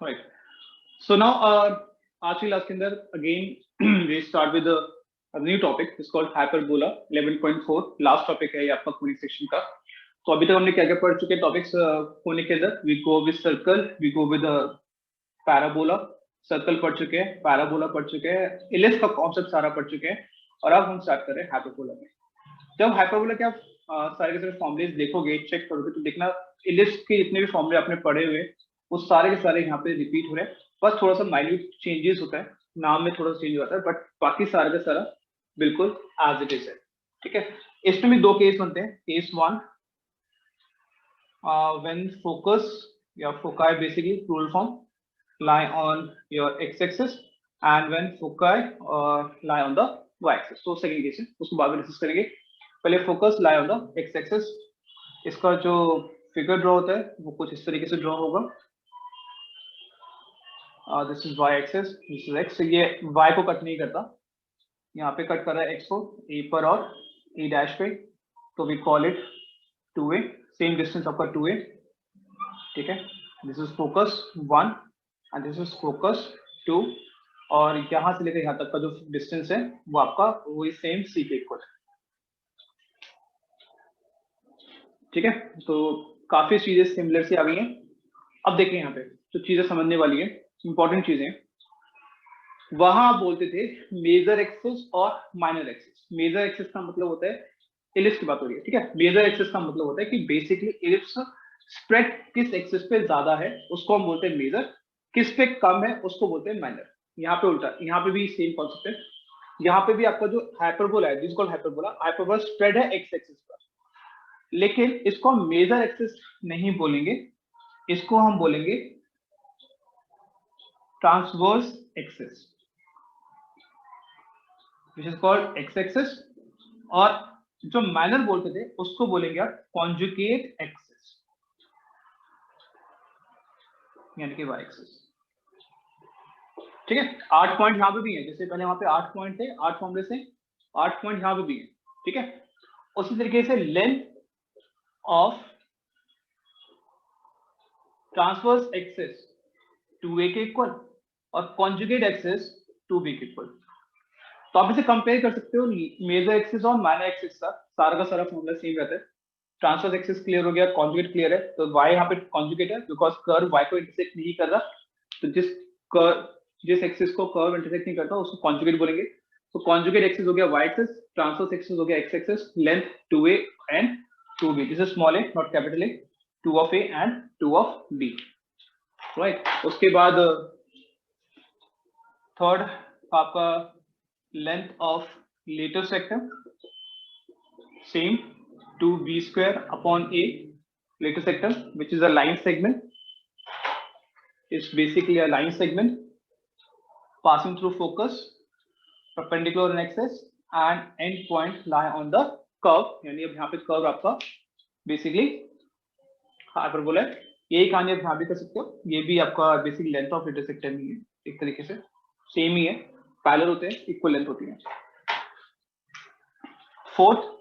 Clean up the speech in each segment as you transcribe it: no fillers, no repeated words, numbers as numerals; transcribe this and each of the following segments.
Right. So now, आज की class के अंदर again we start with a new topic. It's called hyperbola 11.4. Last topic है ये आपका कोनिक सेक्शन का. तो अभी तक हमने क्या क्या पढ़ चुके टॉपिक्स कोनिक के अंदर. We go with circle, we go with parabola. Circle पढ़ चुके हैं, पैराबोला पढ़ चुके हैं, इलिप्स का कॉन्सेप्ट सारा पढ़ चुके हैं, और अब हम स्टार्ट कर रहे हैं हाइपरबोला में. जब हाइपरबोला के आप सारे के सारे फॉर्मूले देखोगे, चेक करोगे, तो देखना इलिप्स के जितने भी फॉर्मूले आपने पढ़े हुए वो सारे के सारे यहाँ पे रिपीट हो रहे हैं. बस थोड़ा सा माइन्यूट चेंजेस होता है, नाम में थोड़ा सा चेंज होता है, बट बाकी सारा का सारा बिल्कुल एज इट इज है. ठीक है. इसमें भी दो केस बनते हैं. केस वन, व्हेन फोकस या foci basically plural form lie on your x-axis and when foci lie on the y-axis. तो सेकंड केस है, उसको बाद में डिस्कस करेंगे. पहले focus lie on the x-axis. इसका जो फिगर ड्रॉ होता है वो कुछ इस तरीके से ड्रॉ होगा. This is y-axis, this is x. ये y को कट नहीं करता, यहाँ पे कट कर रहा है x को a पर और a डैश पे, तो we call it 2a. Same distance आपका 2a. ठीक है. This is focus 1 and this is focus 2, और यहाँ से लेकर यहाँ तक का जो डिस्टेंस है वो आपका वही सेम c के इक्वल है. ठीक है. तो काफी चीजें सिमिलर सी आ गई हैं. अब देखिए यहाँ पे जो चीजें समझने वाली है, इंपॉर्टेंट चीजें. वहां आप बोलते थे मेजर एक्सिस और माइनर एक्सिस. मेजर एक्सिस का मतलब होता है, इलिप्स की बात हो रही है. ठीक है. मेजर एक्सिस का मतलब होता है कि बेसिकली इलिप्स स्प्रेड किस एक्सिस पे ज्यादा है उसको हम बोलते हैं मेजर, किस पे कम है उसको बोलते हैं माइनर. यहाँ पे उल्टा, यहाँ पे भी सेम कॉन्सेप्ट है. यहाँ पे भी आपका जो हाइपरबोला है, this called hyperbola. Hyperbola spread है एक्स एक्सिस पर, लेकिन इसको हम मेजर एक्सिस नहीं बोलेंगे, इसको हम बोलेंगे transverse axis, which is called x axis. और जो माइनर बोलते थे उसको बोलेंगे आप कॉन्जुगेट एक्सिस, यानी कि वाई एक्सिस. ठीक है. 8 पॉइंट यहाँ पे भी है, जैसे पहले वहां पे 8 पॉइंट थे, 8 फॉर्मूले से 8 पॉइंट यहाँ पे भी है. ठीक है. उसी तरीके से length of transverse axis 2a के इक्वल और कॉन्जुगेट एक्सिस 2b के इक्वल. तो आप इसे कंपेयर कर सकते हो मेजर एक्सिस और माइनर एक्सिस का. सारा का सारा फॉर्मूला सेम रहता है. ट्रांसवर्स एक्सिस क्लियर हो गया, कॉन्जुगेट क्लियर है, तो y यहाँ पे कॉन्जुगेट है बिकॉज कर्व y को इंटरसेक्ट नहीं कर रहा. तो जिस एक्सिस को कर्व इंटरसेक्ट नहीं करता उसको कॉन्जुगेट बोलेंगे. तो कॉन्जुगेट एक्सिस हो गया y एक्सिस, ट्रांसवर्स एक्सिस हो गया x axis, length 2a and 2b. This is small a not capital A, 2 of a एंड 2 of b. राइट. उसके बाद थर्ड आपका length of latus rectum, same 2b square upon a. later sector which is a line segment, is basically a line segment passing through focus perpendicular on axis and end point lie on the curve. यानी अब यहाँ पे curve आपका basically hyperbola है. यही कहानी आप यहाँ भी कर सकते हो. ये भी आपका basic length of latus rectum नहीं है, एक तरीके से सेम ही है, पैरेलल होते हैं, इक्वल लेंथ होती है. फोर्थ,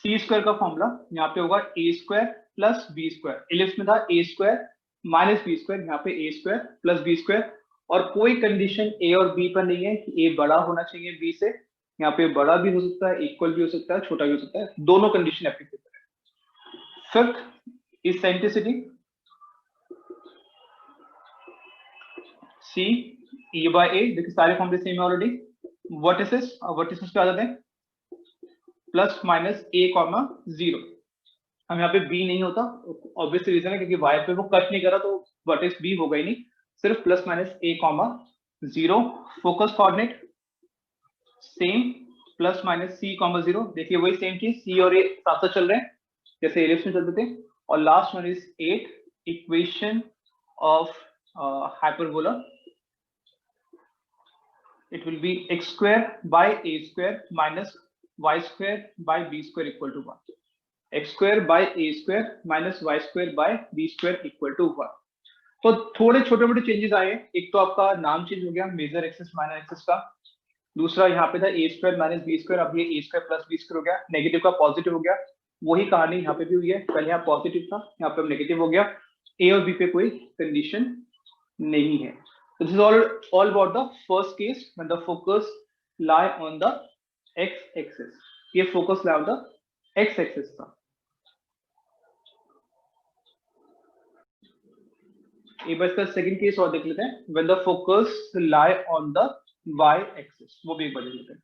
सी स्क्वायर का फॉर्मूला यहाँ पे होगा A square plus B square. Ellipse में था A square minus B square, यहाँ पे A square plus B square. और कोई कंडीशन ए और बी पर नहीं है कि ए बड़ा होना चाहिए बी से. यहाँ पे बड़ा भी हो सकता है, इक्वल भी हो सकता है, छोटा भी हो सकता है, दोनों कंडीशन एप्लीकेबल है. Fifth, eccentricity C E by A. देखिए सारे फॉर्मूले सेम है ऑलरेडी. वर्टिसेस, वर्टिसेस पे आ जाते हैं, प्लस माइनस a कॉमा 0. हम यहाँ पे b नहीं होता, ऑब्वियस रीजन है क्योंकि y पे वो कट नहीं करा, तो वर्टेक्स b होगा ही नहीं, सिर्फ plus minus a comma 0. Focus coordinate same, plus minus c comma 0. देखिए वही सेम चीज, c और a साथ साथ चल रहे हैं जैसे इलिप्स में चलते थे. और last one is 8, equation of hyperbola. It will B x square by a square minus y square by b square equal to 1. x square by a square minus y square by b square equal to 1. तो थोड़े छोटे मोटे changes आए. एक तो आपका नाम change हो गया मेजर एक्सिस माइनर एक्सिस का. दूसरा यहाँ पे था A square minus B square, अब ये ए स्क्वायर प्लस बी स्क्वायर हो गया. नेगेटिव का पॉजिटिव हो गया. वही कहानी यहाँ पे भी हुई है, पहले यहाँ पॉजिटिव था, यहाँ पे नेगेटिव हो गया. ए और बी पे कोई कंडीशन नहीं है। This is all about the first case when the focus lie on the X axis. ये focus lie on the X axis था। एक बार इसका सेकंड केस और देख लेते हैं, when the focus lie on the Y axis, वो भी एक बार देख लेते हैं।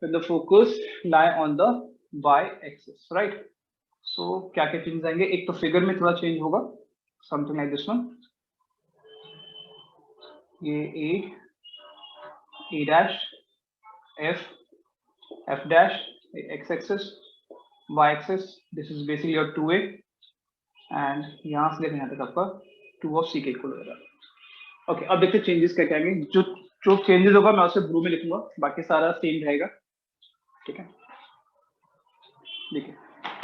When the focus lie on the y-axis, right? So क्या क्या चेंजेस आएंगे, एक तो फिगर में थोड़ा चेंज होगा, समथिंग लाइक दिस वन, ये A dash, F dash, X axis, y axis, this is basically your 2a, and यहाँ से लेकर यहाँ तक आपका 2 ऑफ सी के इक्वल होगा। ओके, अब देखते चेंजेस क्या क्या आएंगे। जो चेंजेस होगा मैं उसे ब्लू में लिखूंगा, बाकी सारा सेम रहेगा, ठीक है। देखिए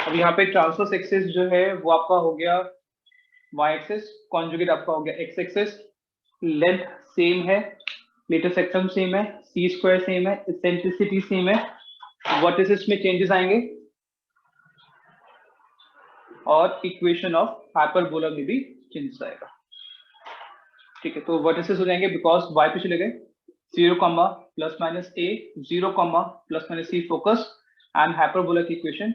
अब यहाँ पे ट्रांसवर्स एक्सिस जो है वो आपका हो गया y एक्सिस, कॉन्जुगेट आपका हो गया x एक्सिस, लेंथ सेम है, मीटर सेक्शन सेम है, सी स्क्वायर सेम है, इसेंट्रिसिटी सेम है, वर्टिसेस में चेंजेस आएंगे और इक्वेशन ऑफ हाइपरबोला में भी चेंजेस आएगा, ठीक है। तो वर्टिसेस हो जाएंगे बिकॉज y पे चले गए 0, plus minus a, 0, plus minus c focus, and hyperbola की इक्वेशन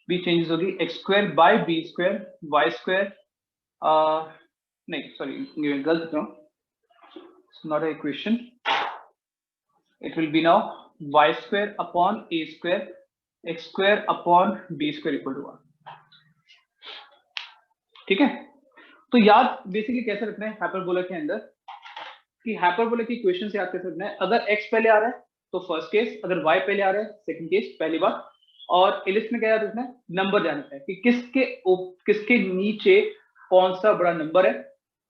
भी चेंजेस होगी, X square by B square, Y square, नहीं सॉरी गलत लिख रहा हूँ, not a equation, it will be now Y square upon A square, X square upon B square equal to 1, ठीक है। तो याद बेसिकली कैसे रखना है हाइपरबोला के अंदर, कि हाइपरबोला की इक्वेशन से याद कैसे रखना है, अगर x पहले आ रहा है तो फर्स्ट केस, अगर y पहले आ रहा है सेकंड केस, पहली बार। और इलिप्स में क्या याद रखना है, नंबर जानना है कि किसके नीचे कौन सा बड़ा नंबर है।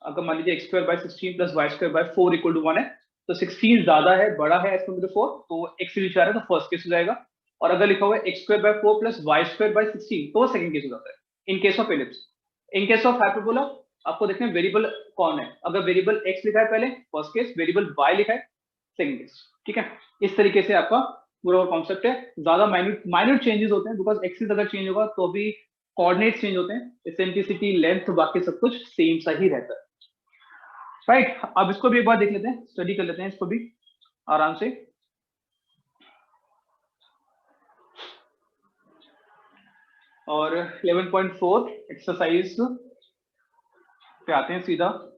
अगर मान लीजिए x square by 16 plus y square by 4 equal to 1 है, तो 16 ज्यादा है, बड़ा है एज कम्पेयर टू 4, तो x से नीचे आ रहा है तो फर्स्ट केस हो जाएगा। और अगर लिखा हुआ है x square by 4 plus y square by 16, तो वो सेकंड केस हो जाता है in case of ellipse. In case of hyperbola आपको देखना है वेरिएबल कौन है, अगर वेरिएबल x लिखा है पहले फर्स्ट केस, वेरिएबल y लिखा है सेकंड केस, ठीक है। इस तरीके से आपका पूरा कॉन्सेप्ट है। ज्यादा माइन्यूट चेंजेस होते हैं बिकॉज एक्सिस अगर चेंज होगा तो भी कोऑर्डिनेट चेंज होते हैं, एसेंट्रिसिटी, लेंथ, बाकी सब कुछ सेम सा ही रहता है, राइट। अब इसको भी एक बार देख लेते हैं, स्टडी कर लेते हैं इसको भी आराम से। और 11.4 एक्सरसाइज पे आते हैं सीधा।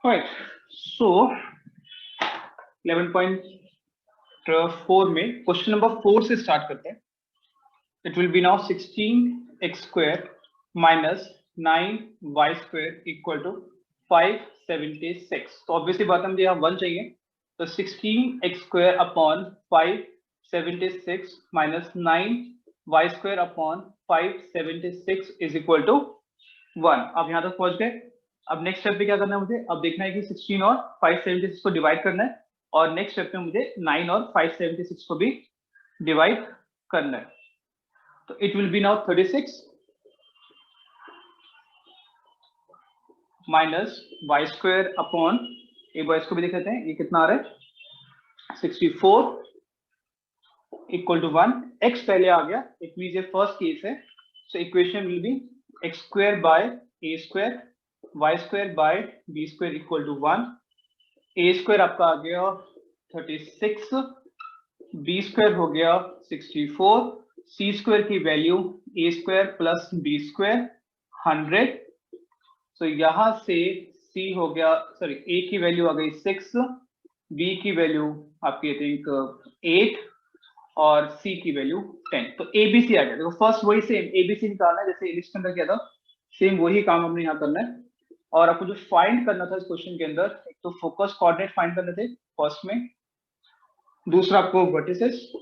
Right. So 11.4 में क्वेश्चन नंबर 4 से स्टार्ट करते हैं। It will be now 16x square minus 9y square equal to 576। तो ऑब्वियसली बात है मुझे यहाँ 1 चाहिए, तो 16x square upon 576 minus 9y square upon 576 is equal to 1। अब यहाँ तक पहुंच गए। अब नेक्स्ट स्टेप पे क्या करना है मुझे, अब देखना है कि 16 और 576 को डिवाइड करना है, और नेक्स्ट स्टेप में मुझे 9 और 576 को भी डिवाइड करना है। तो it will be now 36 minus Y square upon, एक बार इसको भी देख लेते हैं ये कितना आ रहा है, 64 इक्वल टू 1। एक्स पहले आ गया, इट मींस ये फर्स्ट केस है, so equation will be X square by A square, Y square by B square equal to 1। A square आपका आ गया 36, बी स्क्वायर हो गया 64, सी स्क्वायर की value A square plus B square 100। तो यहां से सी हो गया, सॉरी ए की वैल्यू आ गई 6, बी की वैल्यू आपकी आई थिंक 8 और सी की वैल्यू 10। तो एबीसी आ गया। देखो फर्स्ट वही सेम एबीसी निकालना है जैसे लिस्ट के अंदर किया था, सेम वही काम हमने यहाँ करना है। और आपको जो फाइंड करना था इस क्वेश्चन के अंदर, एक तो फोकस कोऑर्डिनेट फाइंड करने थे फर्स्ट में, दूसरा आपको vertices,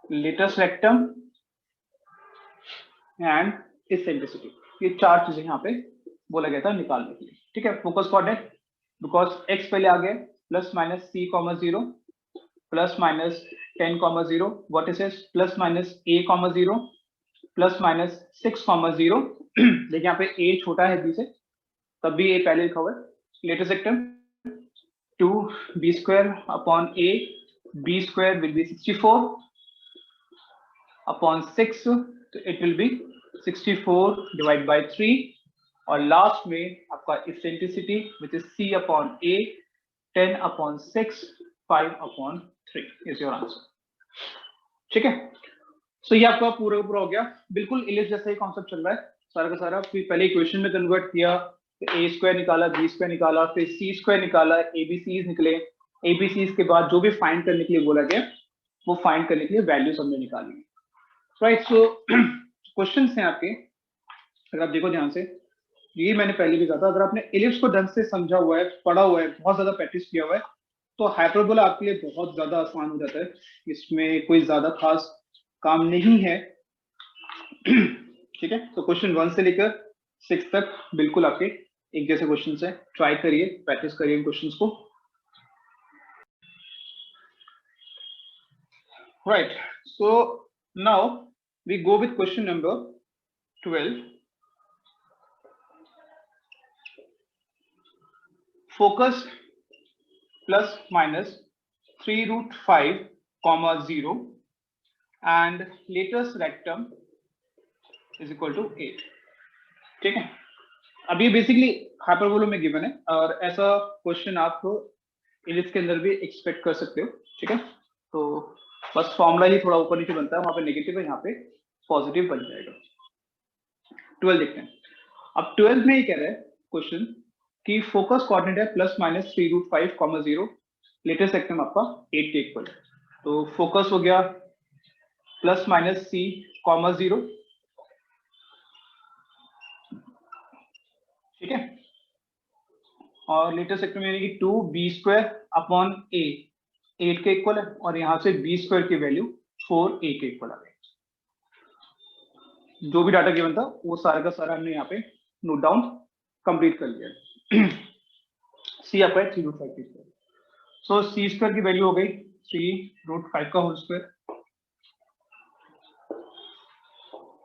latus rectum and eccentricity, ये 4 चीजें यहाँ पे बोला गया था निकालने के लिए, ठीक है। फोकस कोऑर्डिनेट, बिकॉज x पहले आ गया plus minus c comma 0 plus minus 10 comma 0 what is this plus minus a comma 0 plus minus 6 comma 0 देखिए यहाँ पे a छोटा है b से तब भी a पहले लिखा हुआ है latest sector 2b square upon a b square will be 64 upon 6 तो it will be 64 divided by 3 और लास्ट में आपका eccentricity which is c upon a 10 upon 6 5 upon 3 is your answer. ठीक है सो ये आपका पूरा पूरा हो गया बिल्कुल इलिप्स जैसा ही कॉन्सेप्ट चल रहा है सारा का सारा फिर पहले इक्वेशन में कन्वर्ट किया ए स्क्वायर निकाला बी स्क्वायर निकाला फिर सी स्क्वायर निकाला एबीसीज निकले एबीसीज के बाद जो भी फाइंड करने के लिए बोला गया वो फाइंड करने के लिए वैल्यूज हमने निकाली राइट सो क्वेश्चंस हैं आपके अगर आप देखो ध्यान से ये मैंने पहले भी कहा था अगर आपने इलिप्स को ढंग से समझा हुआ है पढ़ा हुआ है बहुत ज्यादा प्रैक्टिस किया हुआ है तो हाइपरबोला आपके लिए बहुत ज्यादा आसान हो जाता है इसमें कोई ज्यादा खास काम नहीं है ठीक है तो क्वेश्चन 1 से लेकर 6 तक बिल्कुल आपके एक जैसे क्वेश्चन है ट्राई करिए प्रैक्टिस करिए इन क्वेश्चंस को right so now we go with question number 12 focus plus minus 3 root 5 comma 0 and latest rectum is equal to 8 ठीक है अब ये बेसिकली हाइपरबोला में गिवन है और ऐसा क्वेश्चन आप इलिप्स के अंदर भी एक्सपेक्ट कर सकते हो ठीक है तो बस फॉर्मूला ही थोड़ा ऊपर नीचे बनता है वहां पे नेगेटिव है यहाँ पे पॉजिटिव बन जाएगा 12 देखते हैं अब 12 में ये कह रहा है क्वेश्चन कि फोकस कोऑर्डिनेट है plus minus 3 root 5 comma 0 latus rectum आपका 8 के इक्वल है तो फोकस हो गया प्लस माइनस c कॉमा 0 ठीक है और लेटेस्ट सेक्टर में यानी कि 2b स्क्वायर अपॉन a 8 के इक्वल है और यहां से b स्क्वायर की वैल्यू 4a के इक्वल आ गई जो भी डाटा गिवन था वो सारा का सारा हमने यहाँ पे नोट डाउन कंप्लीट कर लिया c आपका 3 रूट 5 के इक्वल सो c स्क्वायर की वैल्यू हो गई 3 रूट 5 का whole square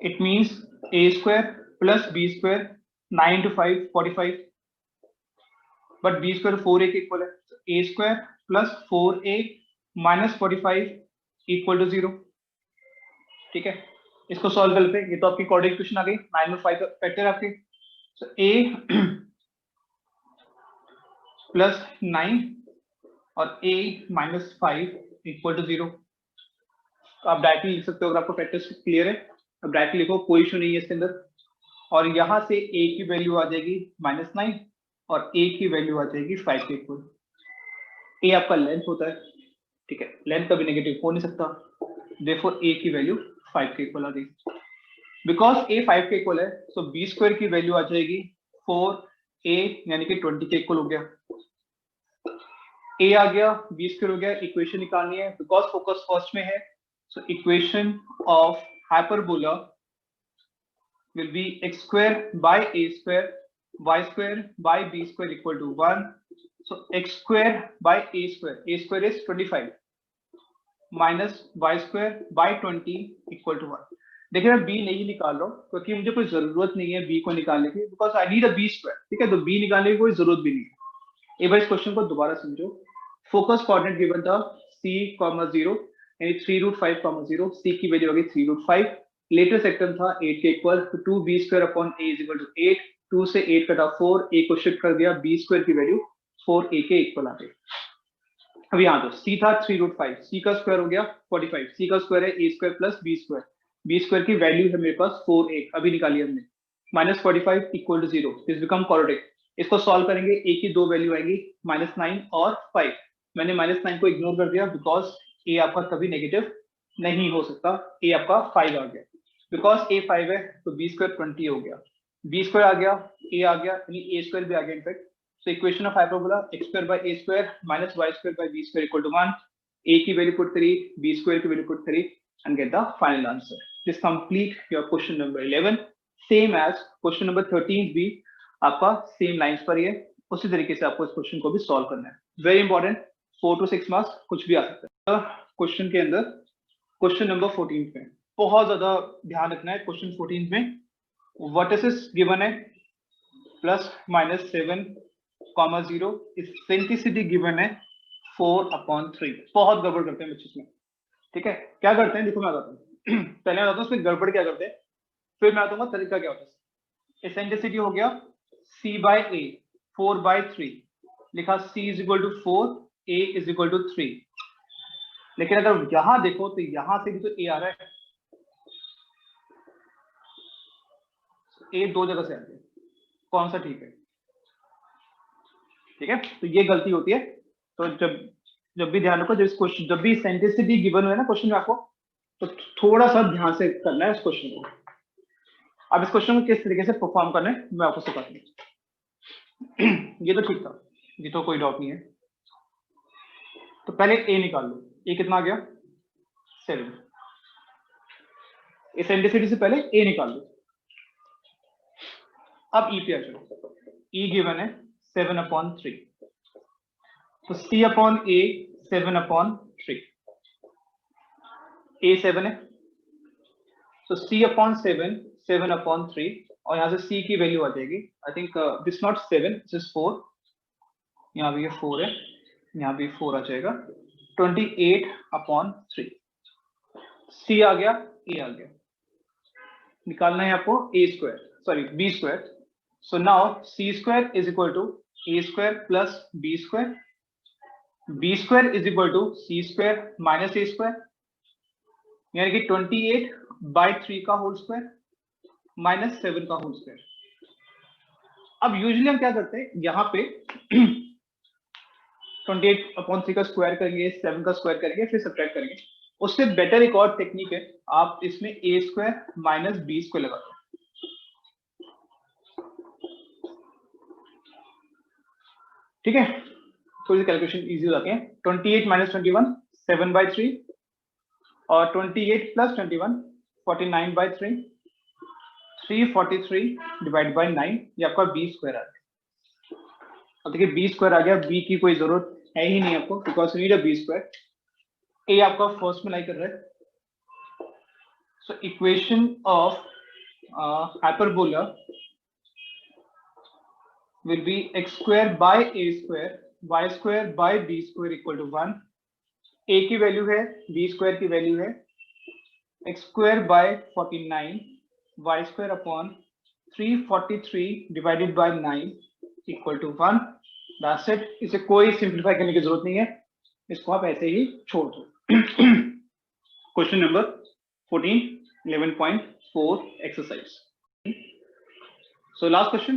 it means a square plus b square 9 into 5 45 but b square 4a के इक्वल है a square plus 4a minus 45 equal to 0 ठीक है इसको सॉल्व कर लेते हैं ये तो आपकी कोऑर्डिनेट इक्वेशन आ गई 9 में 5 फैक्टर आपके so a प्लस 9 और a माइनस 5 इक्वल टू 0 तो आप डायरेक्टली लिख सकते हो अगर आपको फैक्टर्स क्लियर है अब डायरेक्टली लिखो कोई इशू नहीं है इसके अंदर और यहां से a की वैल्यू आ जाएगी -9 और a की वैल्यू आ जाएगी 5 के इक्वल a आपका लेंथ होता है ठीक है लेंथ कभी नेगेटिव हो नहीं सकता देयरफॉर a की वैल्यू 5 के इक्वल आ गई बिकॉज a 5 के इक्वल है सो b स्क्वायर की वैल्यू आ जाएगी 4a यानी कि 20 के इक्वल हो गया a आ गया b स्क्वायर हो गया इक्वेशन निकालनी है बिकॉज फोकस फर्स्ट में है so equation of hyperbola will be x square by a square y square by b square equal to 1 so x square by a square is 25 minus y square by 20 equal to 1 देखिए मैं b नहीं निकाल रहा हूँ क्योंकि मुझे कोई जरूरत नहीं है b को निकालने की because I need a b square ठीक है तो b निकालने की कोई जरूरत भी नहीं है एक बार इस क्वेश्चन को दोबारा समझो फोकस कोऑर्डिनेट गिवन था c, 0 यानी 3 रूट 5 0 c की वैल्यू आ गई 3 रूट 5 लेटेस्ट सेक्टर था 8 के इक्वल तो 2b square upon a is equal to 8 2 से 8 कटा 4 a को शिफ्ट कर दिया b स्क्वायर की वैल्यू 4a के इक्वल आ गई अब यहाँ तो c था 3 रूट 5 c का स्क्वायर हो गया 45 c का स्क्वायर है a square plus b square की वैल्यू है मेरे पास 4a अभी निकाली हमने minus 45 equal to 0 this become quadratic इसको सॉल्व करेंगे a की दो वैल्यू आएंगी -9 और 5 मैंने -9 को इग्नोर कर दिया बिकॉज a आपका कभी नेगेटिव नहीं हो सकता a आपका 5 आ गया बिकॉज a 5 है तो b स्क्वायर 20 हो गया b स्क्वायर आ गया a आ गया यानी a स्क्वायर भी आ गया in fact so equation of hyperbola x square by a square minus y square by b square equal to 1 a की वैल्यू पुट 3 b स्क्वायर की value put 3 and get the final answer this complete your question number 11 same as question number 13 भी आपका same lines पर ही है उसी तरीके से आपको इस क्वेश्चन को भी सॉल्व करना है। वेरी इंपॉर्टेंट, 4 to 6 मार्क्स कुछ भी आ सकता है। क्वेश्चन के अंदर क्वेश्चन नंबर 14 में बहुत ज्यादा ध्यान रखना है। क्वेश्चन 14 में वर्टिसेस गिवन है +-7,0, इसेंट्रिसिटी गिवन है 4/3। बहुत गड़बड़ करते हैं बच्चे इसमें, ठीक है। क्या करते हैं देखो मैं बताता हूँ पहले मैं बताता हूँ उसमें गड़बड़ क्या करते हैं, फिर मैं बताऊंगा तरीका क्या होता है। इसेंट्रिसिटी हो गया C/A 4/3, लिखा C = 4, A = 3। लेकिन अगर यहां देखो तो यहां से भी तो A आ रहा है, A 2 जगह से आ गया, कौन सा ठीक है? ठीक है, तो ये गलती होती है। तो जब भी ध्यान रखो, जब इस क्वेश्चन जब भी इसेंट्रिसिटी गिवन है ना क्वेश्चन में आपको, तो थोड़ा सा ध्यान से करना है इस क्वेश्चन को। अब इस क्वेश्चन को किस तरीके से परफॉर्म करना है मैं आपको सिखाता हूँ। ये तो ठीक था, ये तो कोई डाउट नहीं है। तो पहले A निकाल लो, A कितना आ गया 7। इसेंट्रिसिटी से पहले A निकाल लो। अब E पे आ जाओ, E गिवन है 7/3, तो C/A 7/3, A 7 है, तो C/7 7/3, और यहाँ से C की वैल्यू आ जाएगी, I think this not 7, this is 4, यहाँ भी ये 4 है, यहाँ भी 4 आ जाएगा, 28/3। C आ गया, A आ गया, निकालना है आपको B square. So now C square is equal to A square plus B square, B square is equal to C square minus A square, यानी कि 28/3 का होल स्क्वायर माइनस 7 का होल स्क्वायर। अब यूजुअली हम क्या करते हैं, यहाँ पे 28/3 का स्क्वायर करेंगे, 7 का स्क्वायर करेंगे, फिर सब्ट्रैक्ट करेंगे। उससे बेटर एक और टेक्निक है, आप इसमें A square minus B square लगाते हैं। ठीक है, थोड़ी सी कैलकुलेशन इजी हो जाती है। 28 - 21 7/3, और 28 + 21 49/3, 343 डिवाइड बाय 9, ये आपका B स्क्वायर आ गया। अब देखिए B स्क्वायर आ गया, B की कोई जरूरत है ही नहीं आपको, because you need a B square. A आपका फर्स्ट में लाई कर रहा है, so equation of hyperbola will be x square by a square y square by b square equal to 1। a की वैल्यू है, b स्क्वायर की वैल्यू है x square by 49 y square upon 343 divided by 9 equal to 1। That's it। इसे कोई simplify करने की जरूरत नहीं है, इसको आप ऐसे ही छोड़ दो। Question number 14 11.4 exercise. So last question,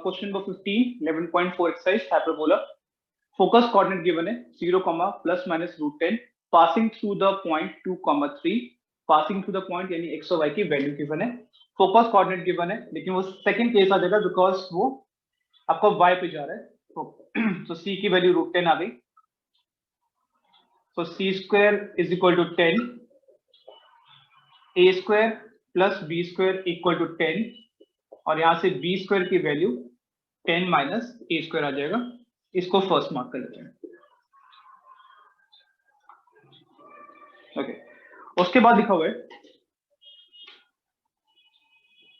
question number 15 11.4 exercise hyperbola। Focus coordinate given है 0, ±√10, passing through the point 2, 3, passing through the point यानी x और y की वैल्यू गिवन है। फोकस कोऑर्डिनेट गिवन है, लेकिन वो सेकंड केस आ जाएगा बिकॉज वो आपका y पे जा रहा है। तो c की वैल्यू √10 आ गई, तो c square is equal to 10, a square plus b square equal to 10, और यहां से b स्क्वायर की वैल्यू 10 माइनस a स्क्वायर आ जाएगा। इसको फर्स्ट मार्क कर लेते हैं। ओके, उसके बाद लिखा हुआ है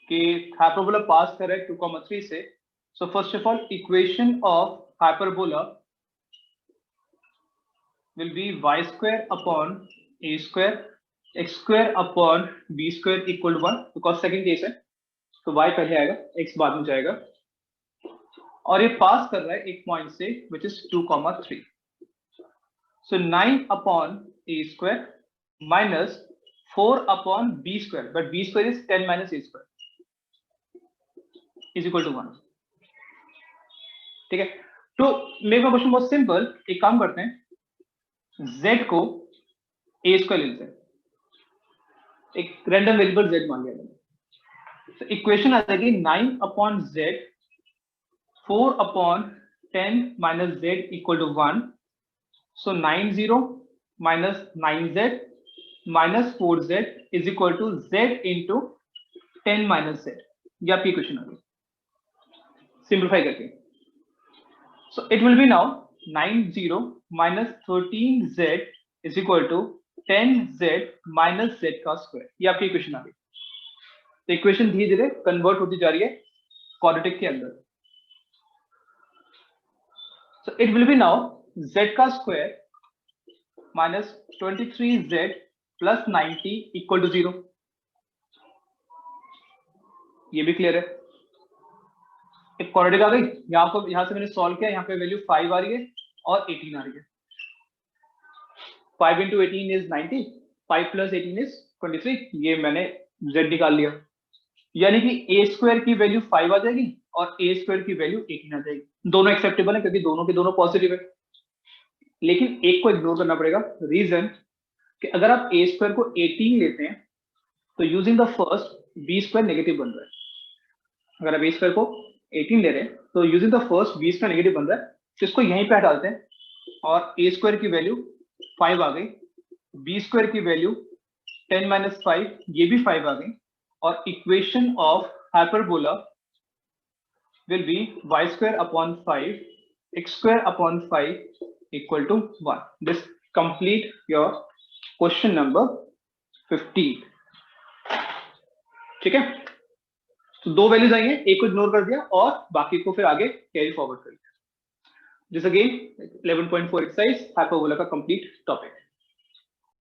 कि हाइपरबोला पास कर रहा है 2, 3 से। So first of all equation of hyperbola will be y square upon a square x square upon b square equal to 1, because second case है, तो y पहले आएगा, x बाद में जाएगा, और ये पास कर रहा है एक पॉइंट से विच इज 2, 3। सो 9/a square minus 4/b square, but b square is 10 minus a square is equal to 1। ठीक है, तो मेरे का क्वेश्चन बहुत सिंपल, एक काम करते हैं, z को a स्क्वायर लेते हैं, एक रैंडम वेरिएबल z मान लिया मैंने। तो इक्वेशन आ जाएगी 9/z 4/10 minus z equal to 1। सो 90 minus 9z minus 4z is equal to z into 10 minus z। ये आपकी इक्वेशन आ गई सिंप्लीफाई करके। So it will be now 90 minus 13z is equal to 10z minus z का square. ये आपकी equation आ गई। तो इक्वेशन धीरे धीरे कन्वर्ट होती जा रही है क्वाड्रेटिक के अंदर। So it will be now z का square minus 23z plus 90 equal to 0। ये भी क्लियर है। एक क्वाड्रेटिक आ गई। यहां से मैंने सॉल्व किया, यहाँ पे वैल्यू 5 आ रही है और 18 आ रही है। 5 into 18 is 90, 5 plus 18 is 23। ये मैंने z निकाल लिया, यानी कि a स्क्वायर की वैल्यू 5 आ जाएगी और a स्क्वायर की वैल्यू 18 आ जाएगी। दोनों एक्सेप्टेबल है क्योंकि दोनों के दोनों पॉजिटिव है। लेकिन एक को इग्नोर करना पड़ेगा, रीजन कि अगर आप a स्क्वायर को 18 लेते हैं तो using the first b square negative बन रहा है। अगर आप a स्क्वायर को 18 ले रहे हैं तो using the first b square negative बन रहा है, तो इसको यहीं पे हटाते हैं और a स्क्वायर की वैल्यू 5 आ गई, b स्क्वायर की वैल्यू 10 माइनस 5 ये भी 5 आ गई, और equation of hyperbola will be y square upon 5 x square upon 5 equal to 1। This complete your question number 15। ठीक है, तो दो वैल्यूज आई हैं, एक को इग्नोर कर दिया और बाकी को फिर आगे कैरी फॉरवर्ड कर दिया। दिस अगेन 11.4 एक्सरसाइज हाइपरबोला का कंप्लीट टॉपिक।